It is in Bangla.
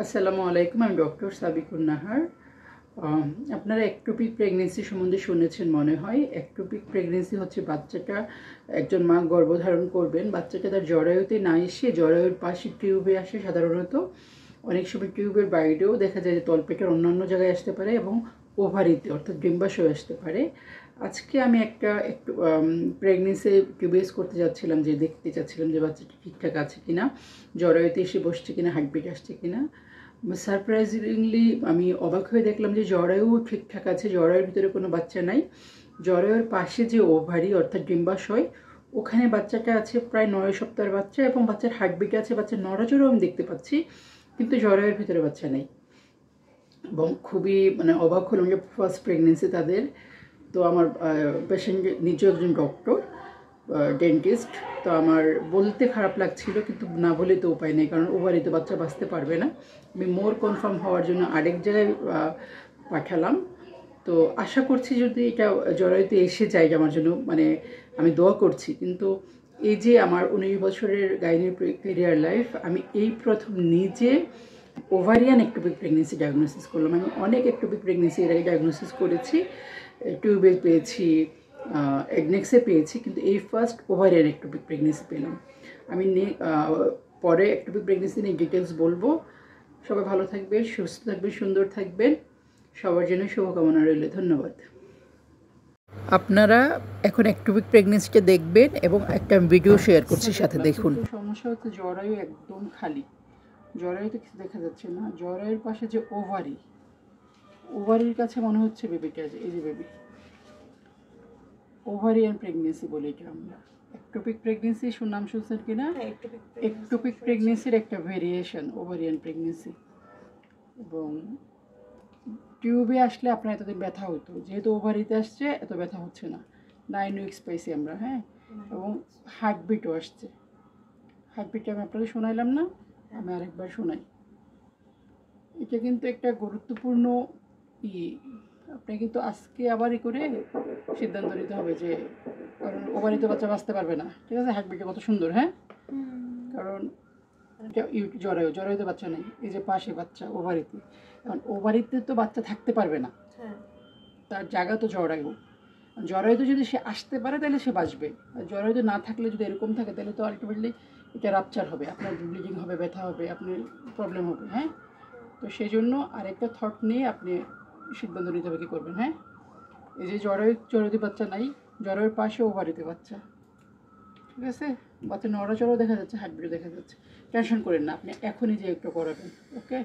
আসসালামু আলাইকুম, আমি ডক্টর সাবিকুন নাহার। আপনারা একটোপিক প্রেগনেন্সি সম্বন্ধে শুনেছেন মনে হয়। একটোপিক প্রেগনেন্সি হচ্ছে বাচ্চাটা, একজন মা গর্ভধারণ করবেন, বাচ্চাটা তার জরায়ুতে না এসে জরায়ুর পাশে টিউবে আসে সাধারণত। অনেক সময় টিউবের বাইরেও দেখা যায় যে তলপেটের অন্যান্য জায়গায় আসতে পারে এবং ওভারিতে অর্থাৎ ডিম্বাশয়ে আসতে পারে। আজকে আমি একটু প্রেগনেন্সি টিউবেস করতে যাচ্ছিলাম, যে দেখতে চাচ্ছিলাম যে বাচ্চাটা ঠিকঠাক আছে কিনা, জরায়ুতে এসে বসছে কিনা, হার্টবিট আসছে কিনা। সারপ্রাইজিংলি আমি অবাক হয়ে দেখলাম যে জরায়ু ঠিকঠাক আছে, জরায়ুর ভিতরে কোনো বাচ্চা নাই। জরায়ুর পাশে যে ওভারি অর্থাৎ ডিম্বাশয়, ওখানে বাচ্চাটা আছে, প্রায় 9 সপ্তাহের বাচ্চা, এবং বাচ্চার হার্টবিট আছে, বাচ্চার নড়াচড়াও আমি দেখতে পাচ্ছি, কিন্তু জরায়ুর ভিতরে বাচ্চা নেই। এবং খুবই অবাক হলাম যে ফার্স্ট প্রেগনেন্সি তাদের। তো আমার পেশেন্ট নিজে একজন ডক্টর, ডেন্টিস্ট। তো আমার বলতে খারাপ লাগছিল, কিন্তু না বলে তো উপায় নেই, কারণ ওভারিতে বাচ্চা বাঁচতে পারবে না। আমি মোর কনফার্ম হওয়ার জন্য আরেক জায়গায় পাঠালাম। তো আশা করছি যদি এটা জরায়ুতে এসে যায় আমার জন্য, আমি দোয়া করছি। কিন্তু এই যে আমার 19 বছরের গাইনির ক্যারিয়ার লাইফ, আমি এই প্রথম নিজে ওভারিয়ান একটোপিক প্রেগনেন্সি ডায়াগনোসিস করলাম। আমি অনেক একটোপিক প্রেগনেন্সি এর আগে ডায়াগনোসিস করেছি, টিউবে পেয়েছি, এগনেক্সে পেয়েছি, কিন্তু এই ফার্স্ট ওভারিয়ান একটোপিক প্রেগনেন্সি পেলাম। আমি পরে একটোপিক প্রেগনেন্সি নিয়ে ডিটেলস বলবো। সবাই ভালো থাকবেন, সুস্থ থাকবেন, সুন্দর থাকবেন। সবার জন্য শুভকামনা রইল। ধন্যবাদ। আপনারা এখন একটোপিক প্রেগনেন্সিটা দেখবেন এবং একটা ভিডিও শেয়ার করছি, সাথে দেখুন। সমস্যা হচ্ছে জরায়ু একদম খালি, জরায়ুতে কিছু দেখা যাচ্ছে না। জরায়ুর পাশে যে ওভারির কাছে মনে হচ্ছে বেবিটা, এই যে বেবি। ওভারিয়ান প্রেগনেন্সি বলি এটা আমরা। একটোপিক প্রেগনেন্সি নাম শুনছেন কিনা? একটোপিক প্রেগনেন্সির একটা ভেরিয়েশন ওভারিয়ান প্রেগনেন্সি। এবং টিউবে আসলে আপনার এতদিন ব্যথা হতো, যেহেতু ওভারিতে আসছে এত ব্যথা হচ্ছে না। 9 উইকস পাইছি আমরা, হ্যাঁ। এবং হার্টবিটও আসছে। হার্টবিটটা আমি আপনাদের শোনাইলাম না, আমি আরেকবার শোনাই। এটা কিন্তু একটা গুরুত্বপূর্ণ আপনি কিন্তু আজকে আবার করে সিদ্ধান্ত নিতে হবে, যে কারণ ওভারিতে বাচ্চা বাঁচতে পারবে না, ঠিক আছে। হার্টবিটটা কত সুন্দর, হ্যাঁ। কারণ জরায়ুতে বাচ্চা নেই, এই যে পাশে বাচ্চা ওভারিতে। কারণ ওভারিতে তো বাচ্চা থাকতে পারবে না, তার জায়গা তো জরায়ুতে যদি সে আসতে পারে তাহলে সে বাঁচবে। আর জরায়ুতে না থাকলে যদি এরকম থাকে, তাহলে তো আলটিমেটলি এটা রাপচার হবে, আপনার ব্লিডিং হবে, ব্যথা হবে, আপনার প্রবলেম হবে, হ্যাঁ। তো সেই জন্য আরেকটা থট নিয়ে আপনি সিদ্ধান্ত নিতে হবে কী করবেন, হ্যাঁ। এই যে জরায়ুতে বাচ্চা নাই, জরায়ুর পাশে ওভারিতে বাচ্চা, ঠিক আছে। বাচ্চা নড়াচড়াও দেখা যাচ্ছে, হার্টবিটও দেখা যাচ্ছে। টেনশন করেন না, আপনি এখনই যে একটু করাবেন, ওকে।